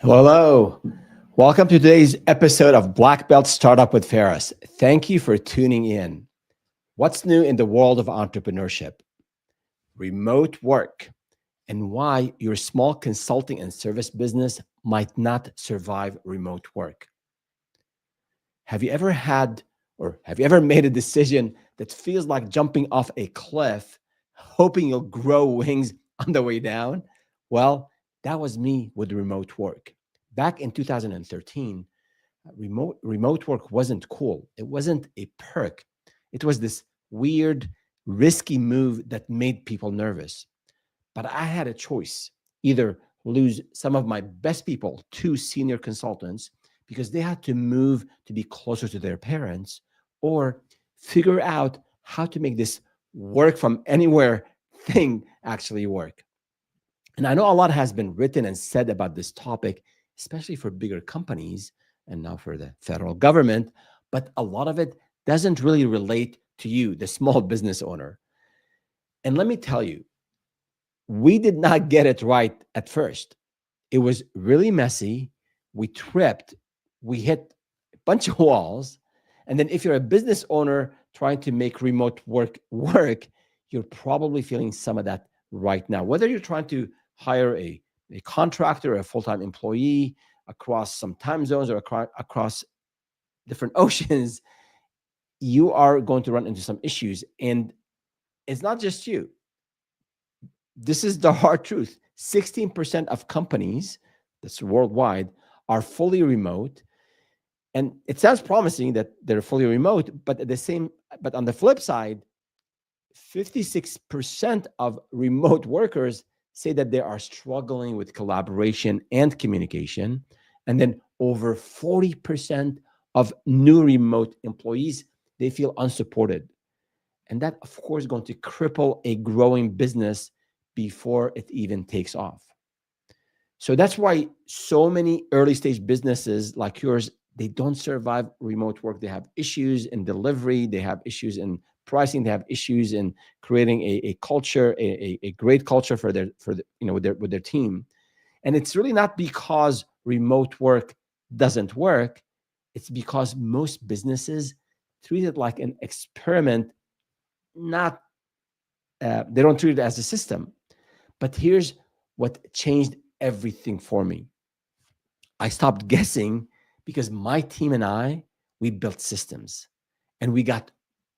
Hello. Welcome to today's episode of Black Belt Startup with Ferris. Thank you for tuning in. What's new in the world of entrepreneurship? Remote work and why your small consulting and service business might not survive remote work. Have you ever had or have you ever made a decision that feels like jumping off a cliff, hoping you'll grow wings on the way down? Well, that was me with remote work. Back in 2013, remote work wasn't cool. It wasn't a perk. It was this weird, risky move that made people nervous. But I had a choice: either lose some of my best people, two senior consultants, because they had to move to be closer to their parents, or figure out how to make this work from anywhere thing actually work. And I know a lot has been written and said about this topic, especially for bigger companies and now for the federal government, but a lot of it doesn't really relate to you, the small business owner. And let me tell you, we did not get it right at first. It was really messy. We tripped, we hit a bunch of walls. And then, if you're a business owner trying to make remote work, you're probably feeling some of that right now. Whether you're trying to hire a contractor or a full time employee across some time zones or across different oceans, you are going to run into some issues. And it's not just you. This is the hard truth. 16% of companies, that's worldwide, are fully remote. And it sounds promising that they're fully remote, but on the flip side, 56% of remote workers say that they are struggling with collaboration and communication. And then over 40% of new remote employees, they feel unsupported. And that, of course, is going to cripple a growing business before it even takes off. So that's why so many early stage businesses like yours, they don't survive remote work. They have issues in delivery, they have issues in pricing, they have issues in creating a culture, a great culture for with their team. And it's really not because remote work doesn't work. It's because most businesses treat it like an experiment, not they don't treat it as a system. But here's what changed everything for me. I stopped guessing because my team and we built systems, and we got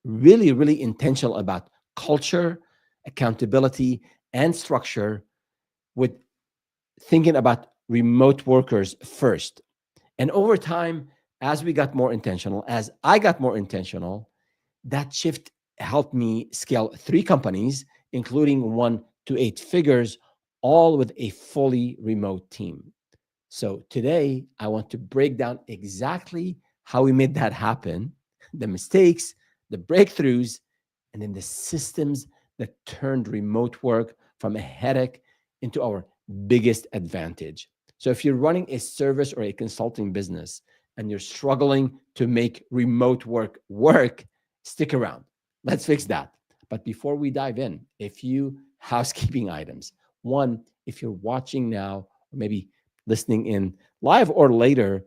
really, really intentional about culture, accountability, and structure, with thinking about remote workers first. And over time, as we got more intentional, as I got more intentional, that shift helped me scale 3 companies, including one to 8 figures, all with a fully remote team. So today, I want to break down exactly how we made that happen, the mistakes, the breakthroughs, and then the systems that turned remote work from a headache into our biggest advantage. So if you're running a service or a consulting business and you're struggling to make remote work, stick around. Let's fix that. But before we dive in, a few housekeeping items. One, if you're watching now, or maybe listening in live or later,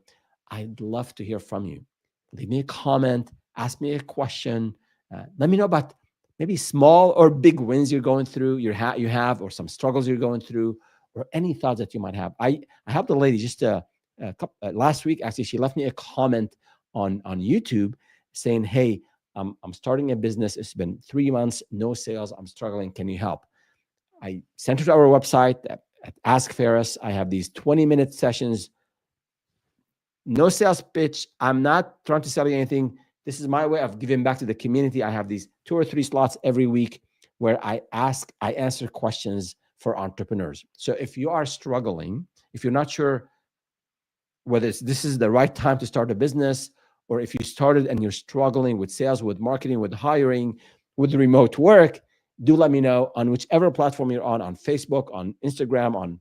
I'd love to hear from you. Leave me a comment, ask me a question. Let me know about maybe small or big wins you're going through, you have, or some struggles you're going through, or any thoughts that you might have. I helped a lady just last week. Actually, she left me a comment on YouTube saying, "Hey, I'm starting a business. It's been 3 months, no sales. I'm struggling. Can you help?" I sent her to our website at Ask Ferris. I have these 20-minute sessions. No sales pitch. I'm not trying to sell you anything. This is my way of giving back to the community. I have these 2 or 3 slots every week where I answer questions for entrepreneurs. So if you are struggling, if you're not sure whether this is the right time to start a business, or if you started and you're struggling with sales, with marketing, with hiring, with remote work, do let me know on whichever platform you're on Facebook, on Instagram, on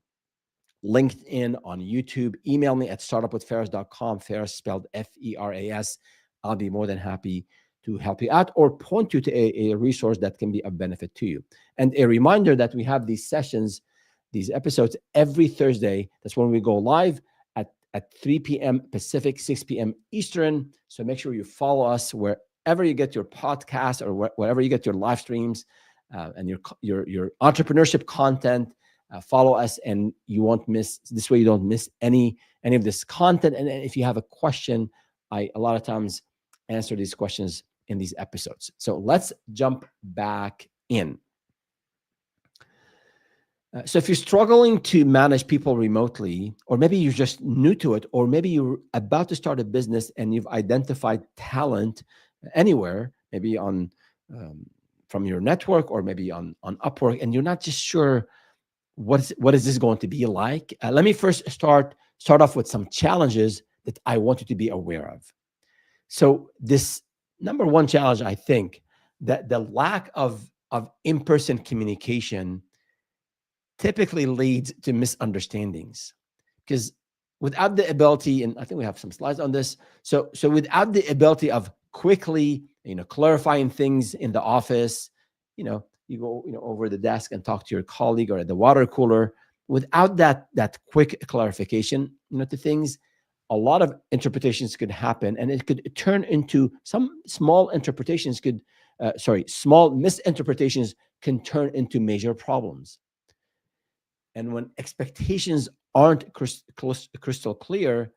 LinkedIn, on YouTube. Email me at startupwithferris.com, Ferris spelled Feras. I'll be more than happy to help you out or point you to a resource that can be of benefit to you. And a reminder that we have these sessions, these episodes every Thursday. That's when we go live at 3 p.m. Pacific, 6 p.m. Eastern. So make sure you follow us wherever you get your podcast or wherever you get your live streams and your entrepreneurship content. Follow us, and you won't miss. This way, you don't miss any of this content. And if you have a question, I a lot of times answer these questions in these episodes. So let's jump back in. So if you're struggling to manage people remotely, or maybe you're just new to it, or maybe you're about to start a business and you've identified talent anywhere, maybe on from your network or maybe on Upwork, and you're not just sure what is this going to be like. Let me first start off with some challenges that I want you to be aware of. So this number one challenge, I think, that the lack of in-person communication typically leads to misunderstandings, because without the ability, and I think we have some slides on this. So without the ability of quickly, clarifying things in the office, you go, over the desk and talk to your colleague or at the water cooler. Without that quick clarification, to things, a lot of interpretations could happen, and it could turn into some small misinterpretations can turn into major problems. And when expectations aren't crystal clear,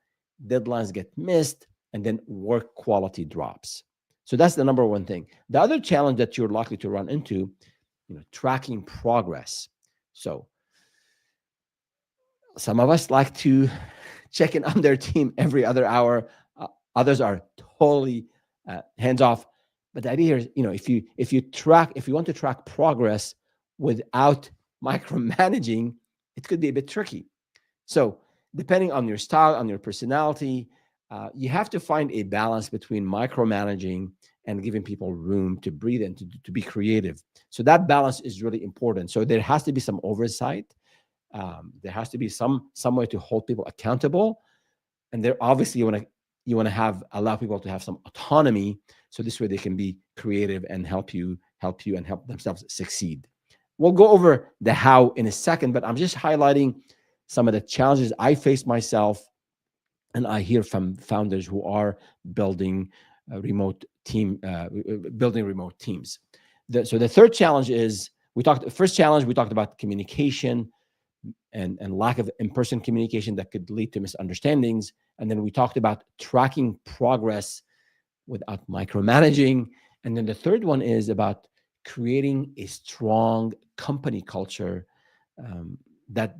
deadlines get missed, and then work quality drops. So that's the number one thing. The other challenge that you're likely to run into, tracking progress. So some of us like to check in on their team every other hour. Others are totally hands off. But the idea is, if you want to track progress without micromanaging, it could be a bit tricky. So depending on your style, on your personality, you have to find a balance between micromanaging and giving people room to breathe and to be creative. So that balance is really important. So there has to be some oversight. There has to be some way to hold people accountable. And there obviously you want to allow people to have some autonomy. So this way they can be creative and help you and help themselves succeed. We'll go over the how in a second, but I'm just highlighting some of the challenges I face myself, and I hear from founders who are building remote teams. So the third challenge is we talked about communication and lack of in-person communication that could lead to misunderstandings, and then we talked about tracking progress without micromanaging, and then the third one is about creating a strong company culture that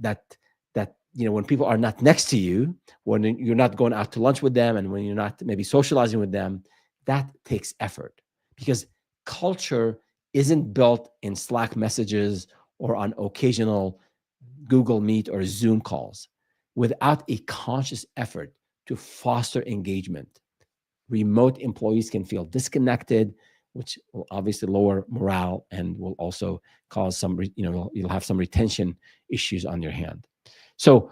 when people are not next to you, when you're not going out to lunch with them, and when you're not maybe socializing with them, that takes effort, because culture isn't built in Slack messages or on occasional Google Meet or Zoom calls. Without a conscious effort to foster engagement, remote employees can feel disconnected, which will obviously lower morale and will also cause some, you'll have some retention issues on your hand. So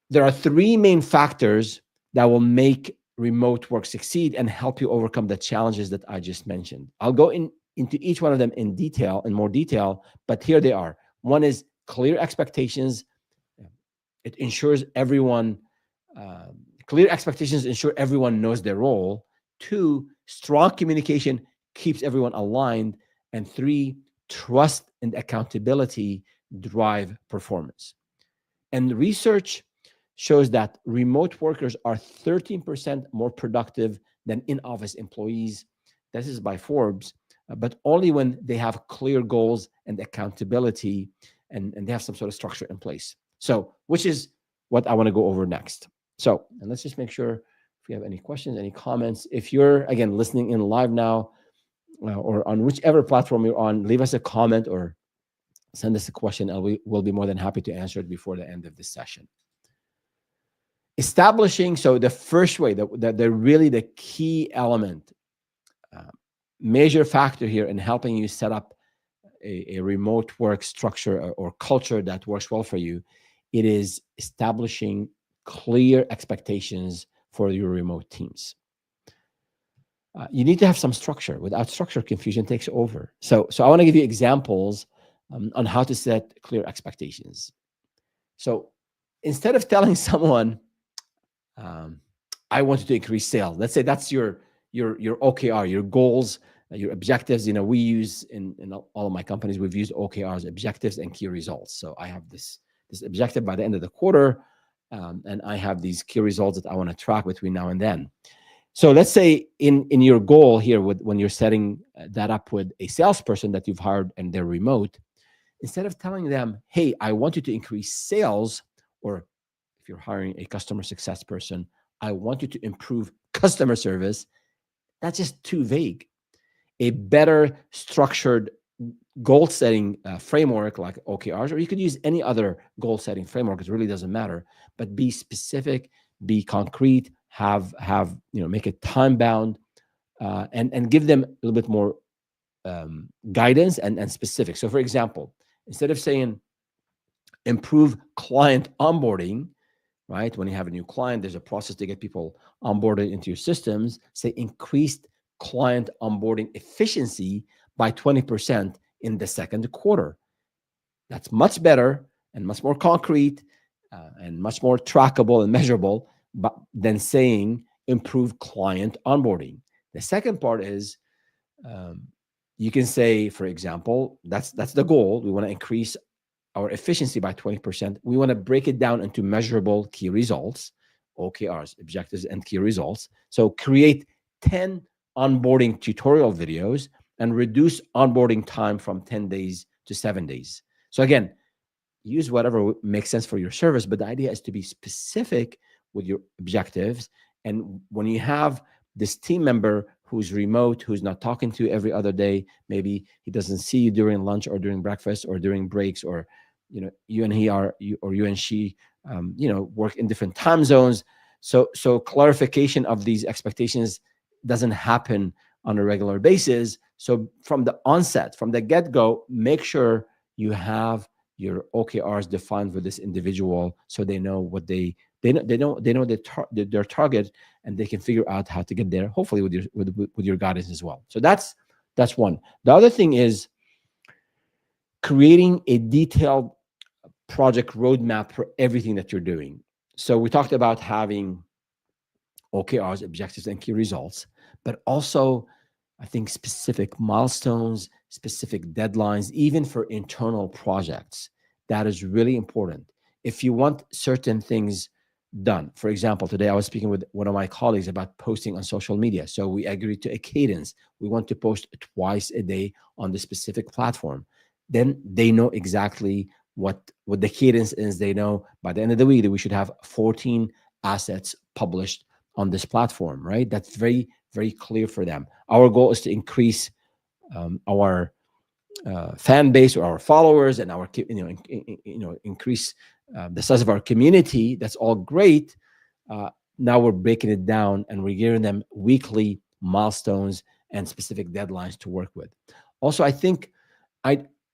there are three main factors that will make remote work succeed and help you overcome the challenges that I just mentioned. I'll go into each one of them in more detail, but here they are. One is clear expectations. It ensures clear expectations ensure everyone knows their role. 2, strong communication keeps everyone aligned. And 3, trust and accountability drive performance. And research shows that remote workers are 13% more productive than in-office employees. This is by Forbes, but only when they have clear goals and accountability and they have some sort of structure in place. So, which is what I want to go over next. So, and let's just make sure if you have any questions, any comments. If you're, again, listening in live now or on whichever platform you're on, leave us a comment or send us a question, and we will be more than happy to answer it before the end of this session. Establishing, so the first way, that really the key element, major factor here in helping you set up a remote work structure or culture that works well for you, it is establishing clear expectations for your remote teams. You need to have some structure. Without structure, confusion takes over. So I want to give you examples on how to set clear expectations. So instead of telling someone, um, I wanted to increase sales. Let's say that's your OKR, your goals, your objectives. We use in all of my companies, we've used OKRs, objectives and key results. So I have this objective by the end of the quarter, and I have these key results that I want to track between now and then. So let's say in your goal here, when you're setting that up with a salesperson that you've hired and they're remote, instead of telling them, "Hey, I want you to increase sales," or if you're hiring a customer success person, "I want you to improve customer service," that's just too vague. A better structured goal setting framework like OKRs, or you could use any other goal setting framework. It really doesn't matter, but be specific, be concrete, have make it time bound, and give them a little bit more guidance and specific. So, for example, instead of saying improve client onboarding, right? When you have a new client, there's a process to get people onboarded into your systems. Say increased client onboarding efficiency by 20% in the second quarter. That's much better and much more concrete and much more trackable and measurable than saying improve client onboarding. The second part is um, you can say, for example, that's the goal. We want to increase our efficiency by 20%. We want to break it down into measurable key results, OKRs, objectives and key results. So create 10 onboarding tutorial videos and reduce onboarding time from 10 days to 7 days. So again, use whatever makes sense for your service, but the idea is to be specific with your objectives. And when you have this team member who's remote, who's not talking to you every other day, maybe he doesn't see you during lunch or during breakfast or during breaks, or you and he are you and she work in different time zones. So clarification of these expectations doesn't happen on a regular basis. So from the onset, from the get-go, make sure you have your OKRs defined for this individual, so they know what they know their target, and they can figure out how to get there. Hopefully, with your guidance as well. So that's one. The other thing is creating a detailed project roadmap for everything that you're doing. So we talked about having OKRs, objectives, and key results, but also I think specific milestones, specific deadlines, even for internal projects. That is really important. If you want certain things done, for example, today I was speaking with one of my colleagues about posting on social media. So we agreed to a cadence. We want to post twice a day on the specific platform. Then they know exactly what the cadence is. They know by the end of the week that we should have 14 assets published on this platform, right? That's very, very clear for them. Our goal is to increase our fan base or our followers and our, increase the size of our community. That's all great. Now we're breaking it down and we're giving them weekly milestones and specific deadlines to work with. Also, I think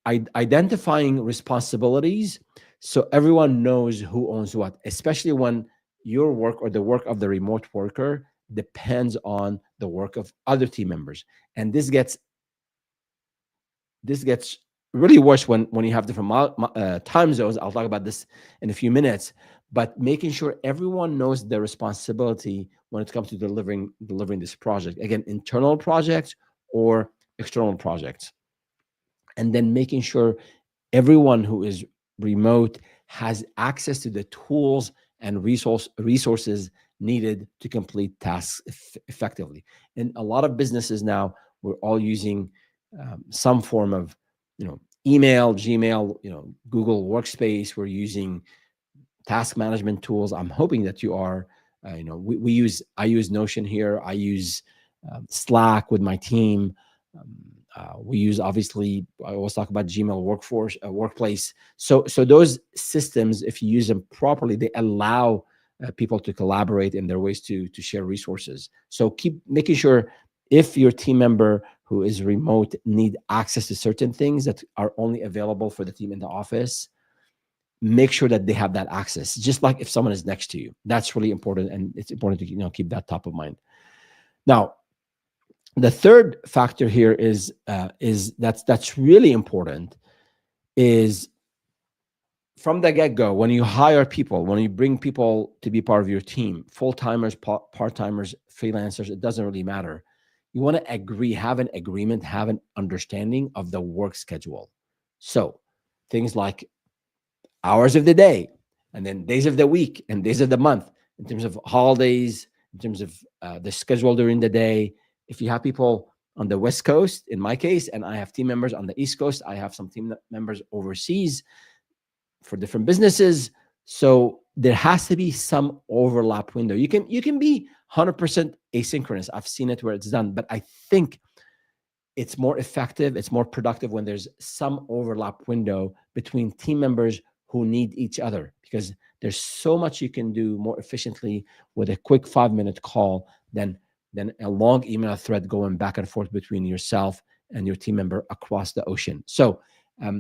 identifying responsibilities so everyone knows who owns what, especially when your work or the work of the remote worker depends on the work of other team members. And this gets really worse when you have different time zones. I'll talk about this in a few minutes, but making sure everyone knows their responsibility when it comes to delivering this project, again, internal projects or external projects. And then making sure everyone who is remote has access to the tools and resources needed to complete tasks effectively. In a lot of businesses now, we're all using some form of, email, Gmail, Google Workspace. We're using task management tools. I'm hoping that you are. I use Notion here. I use Slack with my team. We use, obviously, I always talk about Gmail workplace. So those systems, if you use them properly, they allow people to collaborate, and there are ways to share resources. So keep making sure, if your team member who is remote need access to certain things that are only available for the team in the office, make sure that they have that access. Just like if someone is next to you, that's really important, and it's important to keep that top of mind. Now, the third factor here is that's really important, is from the get-go, when you hire people, when you bring people to be part of your team, full-timers, part-timers, freelancers, it doesn't really matter. You want to agree, have an agreement, have an understanding of the work schedule. So things like hours of the day, and then days of the week and days of the month, in terms of holidays, in terms of the schedule during the day. If you have people on the West Coast, in my case, and I have team members on the East Coast, I have some team members overseas for different businesses. So there has to be some overlap window. You can be 100% asynchronous. I've seen it where it's done, but I think it's more effective, it's more productive when there's some overlap window between team members who need each other, because there's so much you can do more efficiently with a quick 5-minute call than a long email thread going back and forth between yourself and your team member across the ocean. So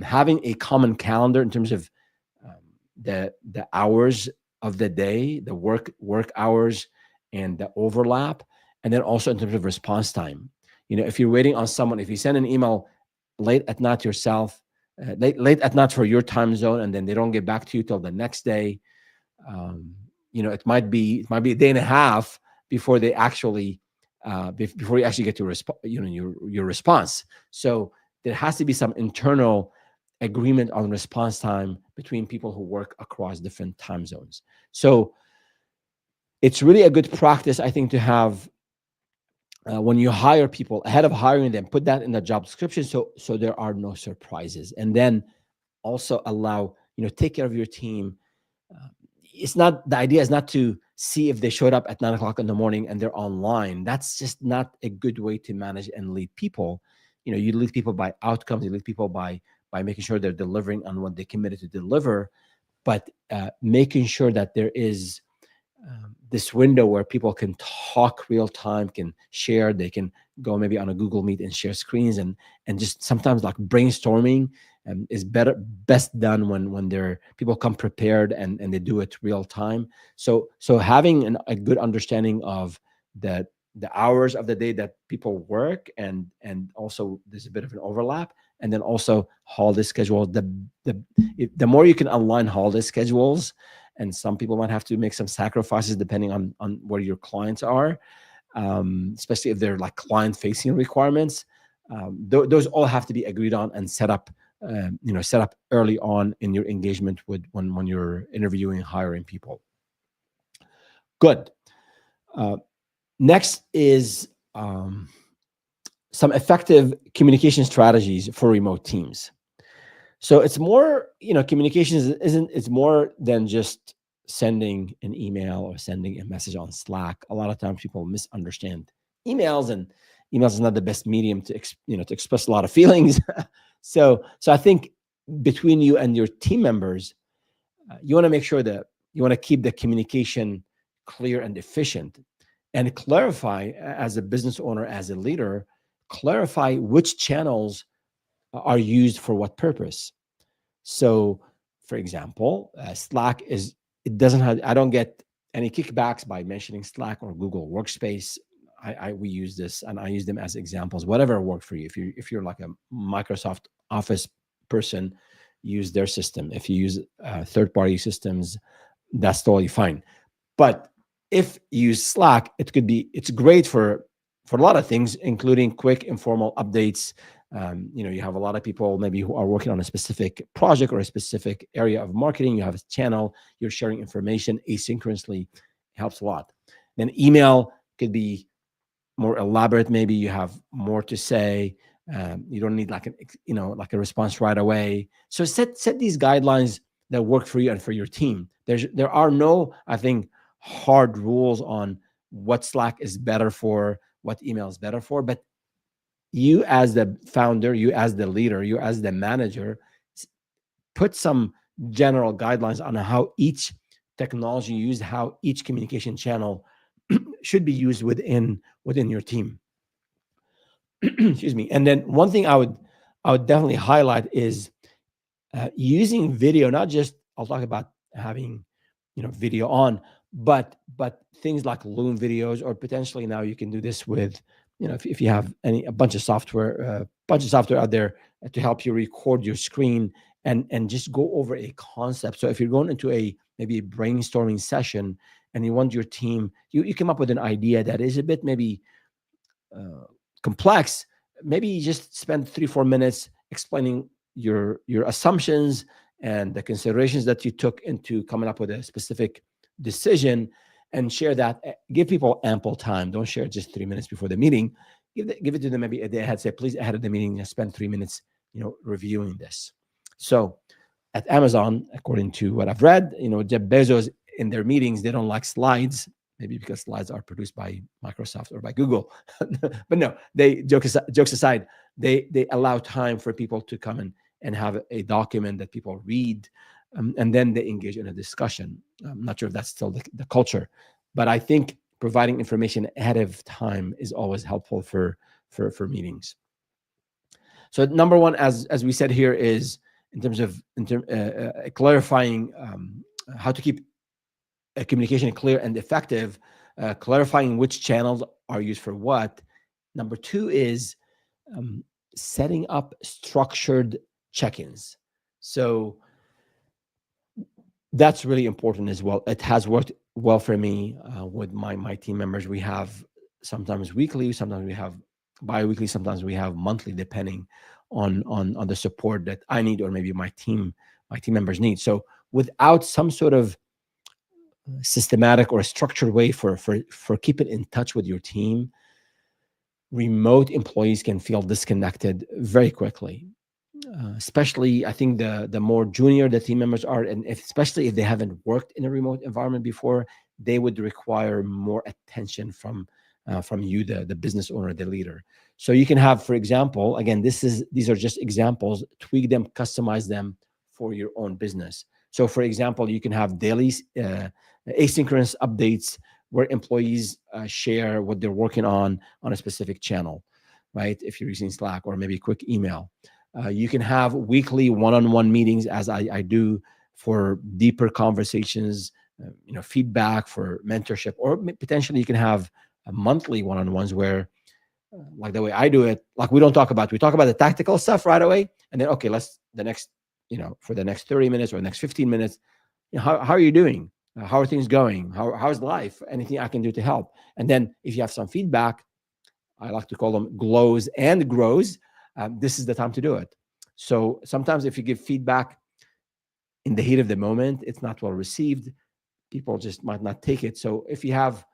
having a common calendar in terms of um, the hours of the day, the work hours, and the overlap, and then also in terms of response time. If you're waiting on someone, if you send an email late at night yourself, late at night for your time zone, and then they don't get back to you till the next day, um, it might be a day and a half before they actually before you actually get to your response. So there has to be some internal agreement on response time between people who work across different time zones. So it's really a good practice, I think, to have when you hire people, ahead of hiring them, put that in the job description, so there are no surprises. And then also allow, take care of your team. uh, it's not, the idea is not to see if they showed up at 9 o'clock in the morning and they're online. That's just not a good way to manage and lead people. You lead people by outcomes. You lead people by making sure they're delivering on what they committed to deliver, but making sure that there is this window where people can talk real time, can share. They can go maybe on a Google Meet and share screens, and just sometimes like brainstorming is best done when they're people come prepared, and they do it real time. So having a good understanding of the hours of the day that people work, and also there's a bit of an overlap, and then also holiday schedules. The more you can align holiday schedules, and some people might have to make some sacrifices depending on where your clients are, especially if they're like client facing requirements. Those all have to be agreed on and set up, set up early on in your engagement with when you're interviewing and hiring people. Good. uh, Next is some effective communication strategies for remote teams. So it's more, communications isn't, it's more than just sending an email or sending a message on Slack. A lot of times people misunderstand emails, and emails is not the best medium to express a lot of feelings. So I think between you and your team members, you want to make sure that you want to keep the communication clear and efficient, and clarify, as a business owner, as a leader, clarify which channels are used for what purpose. So, for example, Slack is, it doesn't have, I don't get any kickbacks by mentioning Slack or Google Workspace. We use this, and I use them as examples. Whatever worked for you. If you're like a Microsoft Office person, use their system. If you use third party systems, that's totally fine. But if you use Slack, it's great for a lot of things, including quick informal updates. You have a lot of people maybe who are working on a specific project or a specific area of marketing. You have a channel, you're sharing information asynchronously. It helps a lot. Then email could be more elaborate. Maybe you have more to say. You don't need like a response right away. So set these guidelines that work for you and for your team. There are no, I think, hard rules on what Slack is better for, what email is better for, but you as the founder, you as the leader, you as the manager, put some general guidelines on how each technology used, how each communication channel should be used within your team. Excuse me. And then one thing I would definitely highlight is using video. Not just, I'll talk about having video on, but things like Loom videos, or potentially now you can do this with, if you have a bunch of software out there to help you record your screen and just go over a concept. So if you're going into a maybe a brainstorming session and you want your team, you come up with an idea that is a bit maybe uh, complex, maybe you just spend 3 4 minutes explaining your assumptions and the considerations that you took into coming up with a specific decision, and share that. Give people ample time. Don't share just 3 minutes before the meeting. Give it to them maybe a day ahead. Say, please, ahead of the meeting, spend 3 minutes, reviewing this. So at Amazon, according to what I've read, Jeff Bezos, in their meetings, they don't like slides, maybe because slides are produced by Microsoft or by Google. But no, they jokes aside, they allow time for people to come and have a document that people read, and then they engage in a discussion. I'm not sure if that's still the culture, but I think providing information ahead of time is always helpful for meetings. So number one, as we said here, is in terms of clarifying how to keep communication clear and effective, clarifying which channels are used for what. Number two is setting up structured check-ins. So that's really important as well. It has worked well for me with my team members. We have sometimes weekly, sometimes we have bi-weekly, sometimes we have monthly, depending on the support that I need or maybe my team members need. So without some sort of systematic or structured way for keeping in touch with your team, remote employees can feel disconnected very quickly. Especially, I think the more junior the team members are, and especially if they haven't worked in a remote environment before, they would require more attention from you, the business owner, the leader. So you can have, for example, again, these are just examples. Tweak them, customize them for your own business. So, for example, you can have daily asynchronous updates where employees share what they're working on a specific channel, right? If you're using Slack, or maybe a quick email. You can have weekly one-on-one meetings, as I do, for deeper conversations, feedback, for mentorship, or potentially you can have monthly one-on-ones where, like the way I do it, like we talk about the tactical stuff right away, and then okay, let's for the next 30 minutes or the next 15 minutes, how are you doing? How are things going? How's life? Anything I can do to help? And then if you have some feedback, I like to call them glows and grows. This is the time to do it. So sometimes if you give feedback in the heat of the moment, it's not well received. People just might not take it. So if you have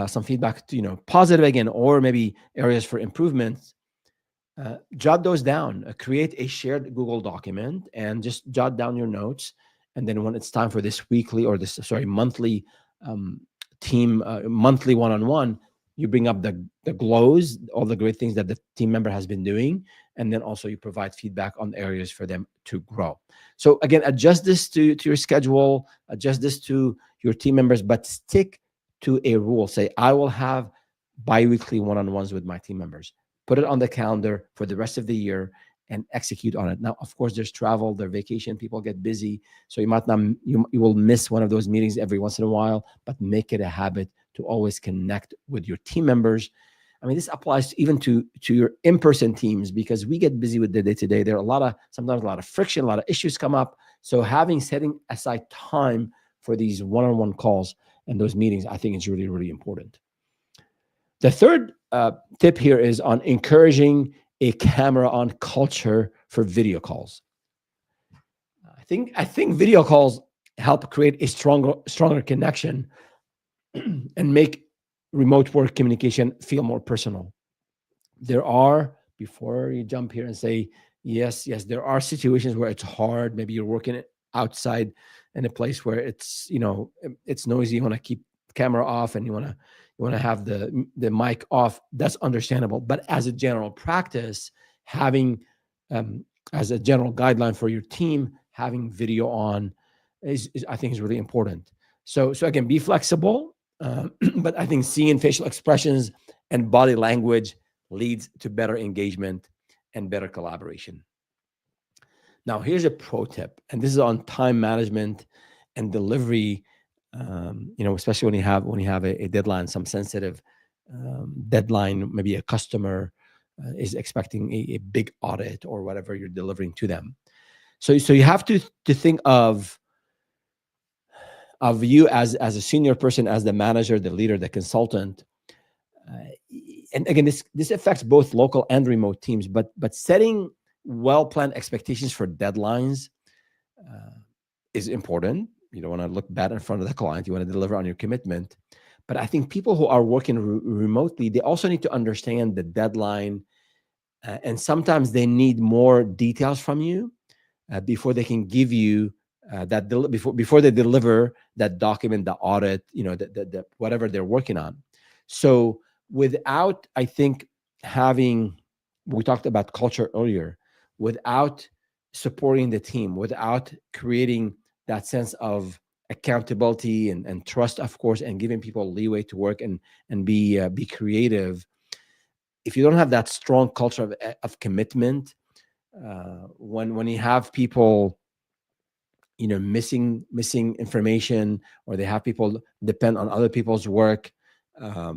some feedback, positive again, or maybe areas for improvement, jot those down. Create a shared Google document and just jot down your notes. And then when it's time for this weekly or monthly team monthly one-on-one, you bring up the glows, all the great things that the team member has been doing, and then also you provide feedback on areas for them to grow. So again, adjust this to your schedule, adjust this to your team members, but stick to a rule. Say, I will have bi-weekly one-on-ones with my team members. Put it on the calendar for the rest of the year and execute on it. Now, of course, there's travel, there's vacation, people get busy. So you might not, you will miss one of those meetings every once in a while, but make it a habit to always connect with your team members. I mean, this applies even to your in-person teams, because we get busy with the day-to-day. There are sometimes a lot of friction, a lot of issues come up. So setting aside time for these one-on-one calls and those meetings, I think is really, really important. The third tip here is on encouraging a camera-on culture for video calls. I think video calls help create a stronger connection and make remote work communication feel more personal. Before you jump here and say, yes, there are situations where it's hard. Maybe you're working outside in a place where it's noisy. You want to keep the camera off and you want to have the mic off. That's understandable. But as a general practice, having as a general guideline for your team, having video on is I think is really important. So again, be flexible. But I think seeing facial expressions and body language leads to better engagement and better collaboration. Now, here's a pro tip, and this is on time management and delivery. Especially when you have a deadline, some sensitive deadline, maybe a customer is expecting a big audit or whatever you're delivering to them. So you have to think of you as a senior person, as the manager, the leader, the consultant. Uh, and again, this affects both local and remote teams. But setting well planned expectations for deadlines uh, is important. You don't want to look bad in front of the client. You want to deliver on your commitment. But I think people who are working remotely, they also need to understand the deadline, and sometimes they need more details from you before they can give you before they deliver that document, the audit, the whatever they're working on. So without, I think, having, we talked about culture earlier, without supporting the team, without creating that sense of accountability and trust, of course, and giving people leeway to work and be creative. If you don't have that strong culture of commitment, when you have people missing information, or they have people depend on other people's work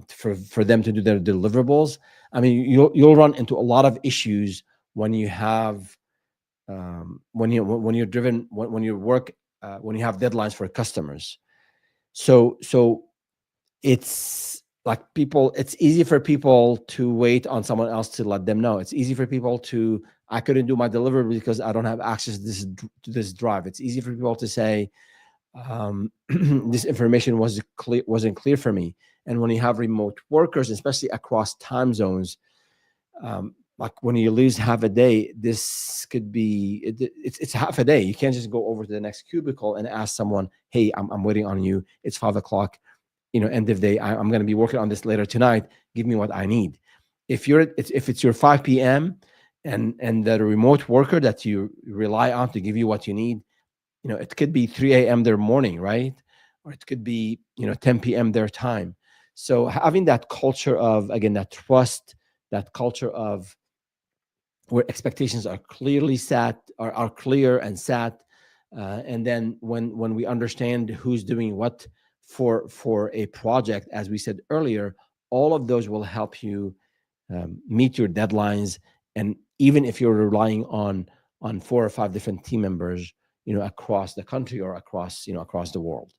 for them to do their deliverables, I mean, you'll run into a lot of issues when you have when you're driven, when you work when you have deadlines for customers. So it's like it's easy for people to wait on someone else to let them know. It's easy for people to, I couldn't do my delivery because I don't have access to this drive. It's easy for people to say, this information wasn't clear for me. And when you have remote workers, especially across time zones, like when you lose half a day, this could be it's half a day. You can't just go over to the next cubicle and ask someone, hey, I'm waiting on you, it's 5 o'clock, end of day, I'm going to be working on this later tonight, give me what I need. If it's your 5 p.m. and the remote worker that you rely on to give you what you need, it could be 3 a.m. their morning, right? Or it could be 10 p.m. their time. So having that culture of, again, that trust, that culture of where expectations are clearly set, are clear and set, and then when we understand who's doing what for a project, as we said earlier, all of those will help you meet your deadlines. And even if you're relying on 4 or 5 different team members, across the country or across the world.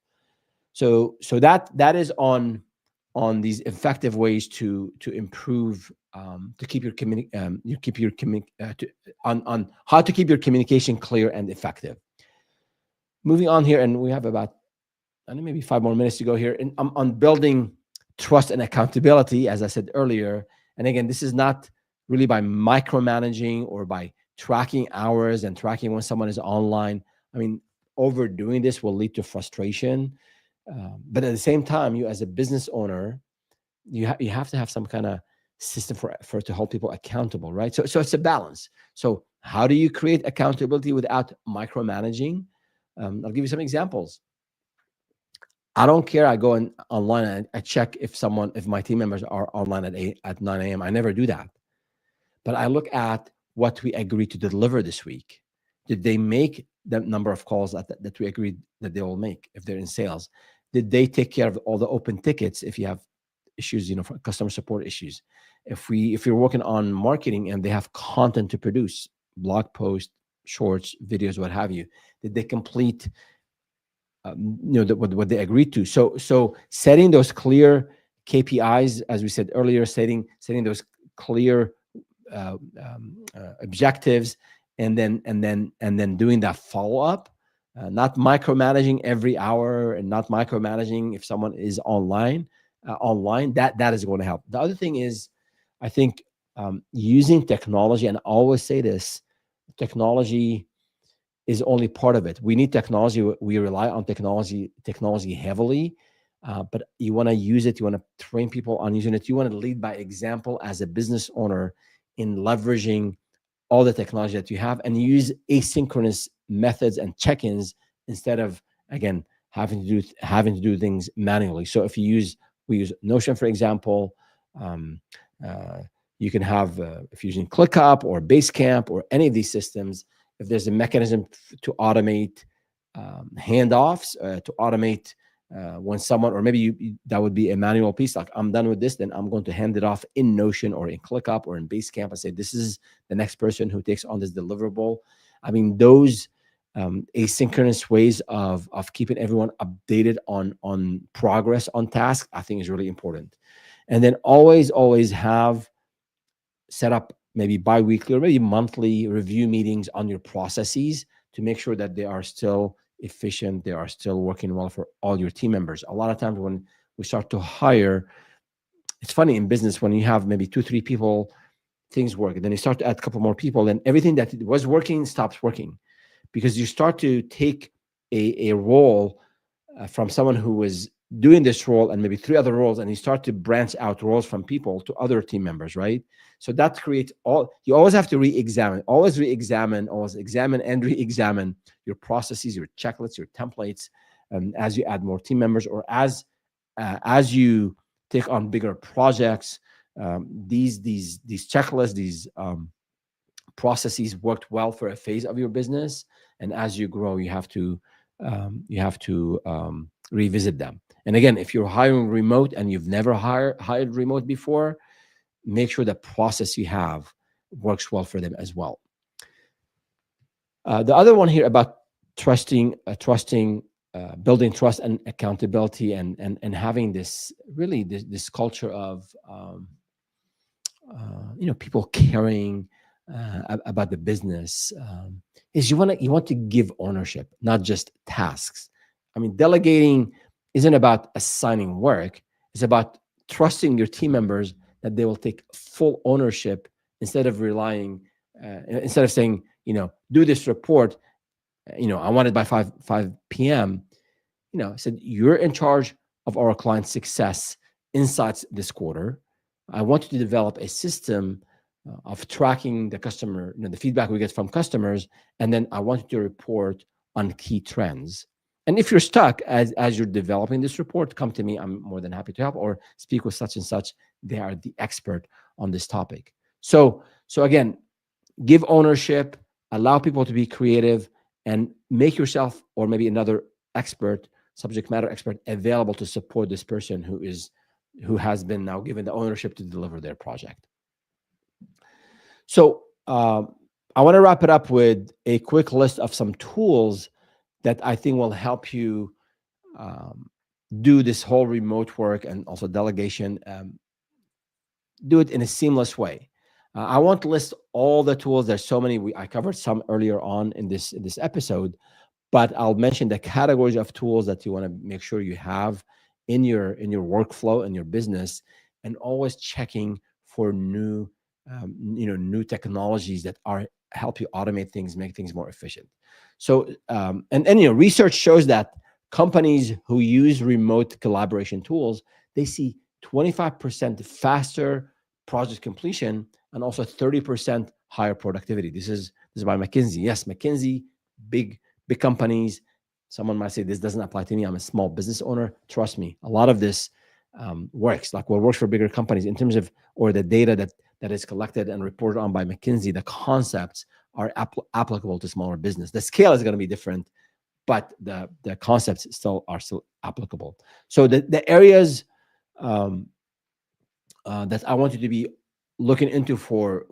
So that is on these effective ways to improve, to keep on how to keep your communication clear and effective. Moving on here, and we have about, I think, maybe 5 more minutes to go here, and on building trust and accountability, as I said earlier. And again, this is not really by micromanaging or by tracking hours and tracking when someone is online. I mean, overdoing this will lead to frustration. But at the same time, you as a business owner, you have to have some kind of system for to hold people accountable, right? So it's a balance. So how do you create accountability without micromanaging? I'll give you some examples. I don't care. I go online and I check if my team members are online at 9 a.m. I never do that. But I look at what we agreed to deliver this week. Did they make the number of calls that we agreed that they will make if they're in sales? Did they take care of all the open tickets if you have issues, for customer support issues? If you're working on marketing and they have content to produce, blog posts, shorts, videos, what have you, did they complete what they agreed to? So setting those clear KPIs, as we said earlier, setting those clear objectives, and then doing that follow up, not micromanaging every hour, and not micromanaging if someone is online. That is going to help. The other thing is, I think, using technology, and I always say this: technology is only part of it. We need technology. We rely on technology heavily, but you want to use it. You want to train people on using it. You want to lead by example as a business owner in leveraging all the technology that you have, and use asynchronous methods and check-ins instead of, again, having to do things manually. So if we use Notion, for example, you can have, if you're using ClickUp or Basecamp or any of these systems, if there's a mechanism to automate handoffs, to automate when someone, or maybe that would be a manual piece, like I'm done with this, then I'm going to hand it off in Notion or in ClickUp or in Basecamp and say, this is the next person who takes on this deliverable. I mean, those asynchronous ways of keeping everyone updated on progress on task, I think is really important. And then always have set up maybe bi-weekly or maybe monthly review meetings on your processes to make sure that they are still efficient, they are still working well for all your team members. A lot of times when we start to hire, it's funny in business, when you have maybe 2-3 people, things work, and then you start to add a couple more people, and everything that was working stops working, because you start to take a role from someone who was doing this role and maybe 3 other roles, and you start to branch out roles from people to other team members, right? So that creates you always have to always examine and re-examine your processes, your checklists, your templates, as you add more team members, or as you take on bigger projects. These checklists, these processes worked well for a phase of your business, and as you grow, you have to revisit them. And again, if you're hiring remote and you've never hired remote before, make sure the process you have works well for them as well. The other one here about trusting, building trust and accountability, and having this culture of people caring about the business, is you want to give ownership, not just tasks. I mean, delegating isn't about assigning work. It's about trusting your team members that they will take full ownership, instead of instead of saying, do this report, I want it by 5 p.m. I said, you're in charge of our client's success inside this quarter. I want you to develop a system of tracking the customer, the feedback we get from customers, and then I want you to report on key trends. And if you're stuck as you're developing this report, come to me. I'm more than happy to help, or speak with such and such. They are the expert on this topic. So again, give ownership, allow people to be creative, and make yourself, or maybe another subject matter expert, available to support this person who has been now given the ownership to deliver their project. So I want to wrap it up with a quick list of some tools that I think will help you do this whole remote work and also delegation, do it in a seamless way. I won't list all the tools. There's so many. I covered some earlier on in this episode, but I'll mention the categories of tools that you want to make sure you have in your workflow in your business, and always checking for new technologies that help you automate things, make things more efficient. So and research shows that companies who use remote collaboration tools, they see 25% faster project completion, and also 30% higher productivity. This is by McKinsey. Yes, McKinsey, big companies. Someone might say, this doesn't apply to me, I'm a small business owner. Trust me, a lot of this works. Like what works for bigger companies in terms of, or the data that is collected and reported on by McKinsey, the concepts are applicable to smaller business. The scale is going to be different, but the concepts are still applicable. So the areas that I want you to be looking into for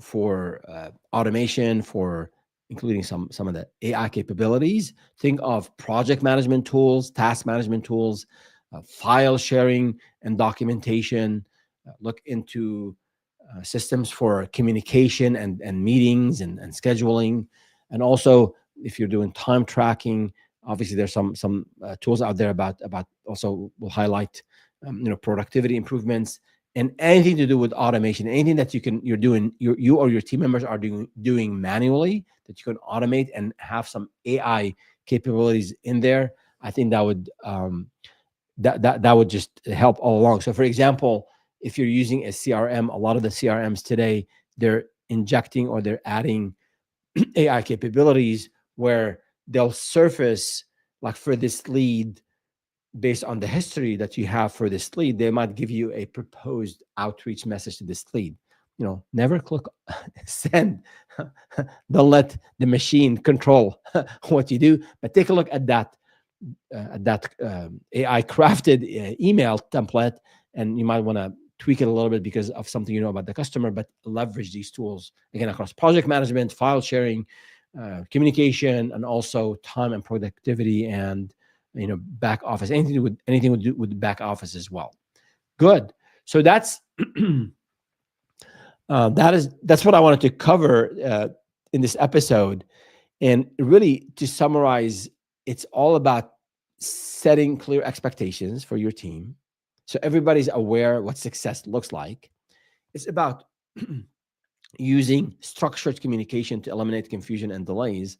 automation, for including some of the AI capabilities, think of project management tools, task management tools, file sharing and documentation. Look into systems for communication and meetings and scheduling. And also, if you're doing time tracking, obviously there's some tools out there about also will highlight productivity improvements, and anything to do with automation, anything that you're doing, you or your team members are doing manually, that you can automate and have some AI capabilities in there. I think that would that would just help all along. So for example, if you're using a CRM, a lot of the CRMs today, they're injecting or they're adding AI capabilities where they'll surface, like for this lead, based on the history that you have for this lead, they might give you a proposed outreach message to this lead. Never click send. Don't let the machine control what you do, but take a look at that that AI crafted email template, and you might want to tweak it a little bit because of something you know about the customer, but leverage these tools again across project management, file sharing, communication, and also time and productivity, and back office, anything with with back office as well. Good. So that's what I wanted to cover in this episode. And really, to summarize, it's all about setting clear expectations for your team, so everybody's aware what success looks like. It's about using structured communication to eliminate confusion and delays.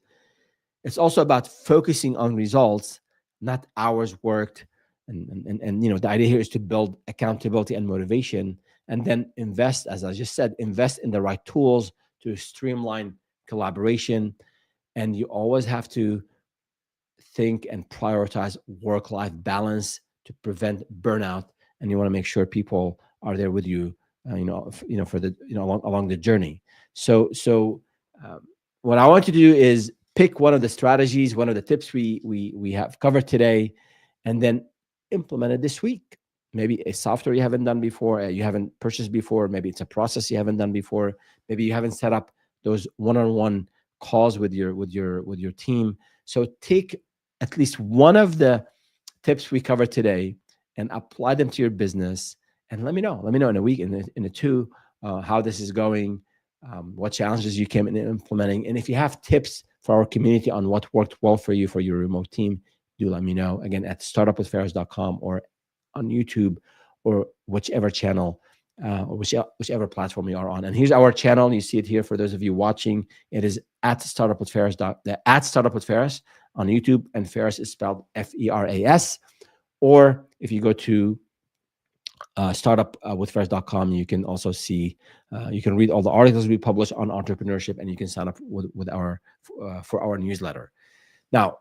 It's also about focusing on results, not hours worked. And the idea here is to build accountability and motivation, and then invest, as I just said, invest in the right tools to streamline collaboration. And you always have to think and prioritize work-life balance to prevent burnout. And you want to make sure people are there with you, for the along the journey. So what I want you to do is pick one of the strategies, one of the tips we have covered today, and then implement it this week. Maybe a software you haven't done before, you haven't purchased before. Maybe it's a process you haven't done before. Maybe you haven't set up those one-on-one calls with your team. So take at least one of the tips we covered today and apply them to your business, and let me know. Let me know in a week, in a two, how this is going, what challenges you came in implementing, and if you have tips for our community on what worked well for you for your remote team, do let me know. Again, at startupwithfaris.com or on YouTube or whichever channel, or whichever platform you are on. And here's our channel. You see it here for those of you watching. It is at startupwithfaris. At startupwithfaris on YouTube, and Faris is spelled Feras. Or if you go to startupwithfaris.com, you can also see, you can read all the articles we publish on entrepreneurship, and you can sign up with our for our newsletter. Now,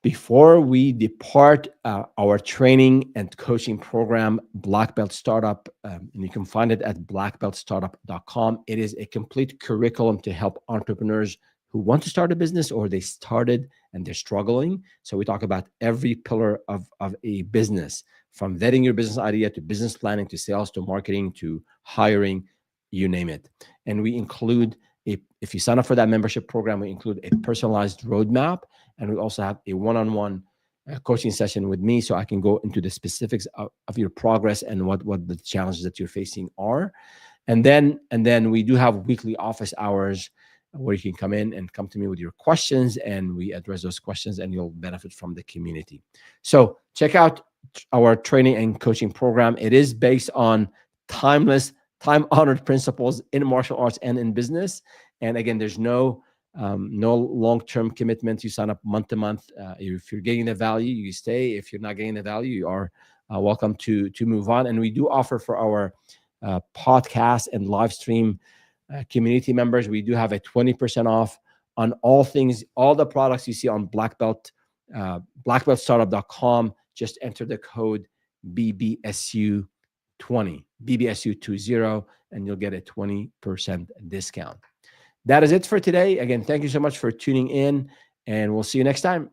before we depart, our training and coaching program, Black Belt Startup, and you can find it at blackbeltstartup.com. It is a complete curriculum to help entrepreneurs who want to start a business, or they started and they're struggling. So we talk about every pillar of a business, from vetting your business idea to business planning to sales to marketing to hiring, you name it. And we include if you sign up for that membership program, we include a personalized roadmap, and we also have a one-on-one coaching session with me, so I can go into the specifics of your progress and what the challenges that you're facing are. And then we do have weekly office hours where you can come in and come to me with your questions, and we address those questions, and you'll benefit from the community. So check out our training and coaching program. It is based on timeless, time-honored principles in martial arts and in business. And again, there's no long-term commitment. You sign up month to month. If you're getting the value, you stay. If you're not getting the value, you are welcome to move on. And we do offer for our podcast and live stream community members, we do have a 20% off on all things, all the products you see on Black Belt, blackbeltstartup.com. Just enter the code BBSU20, BBSU20, and you'll get a 20% discount. That is it for today. Again, thank you so much for tuning in, and we'll see you next time.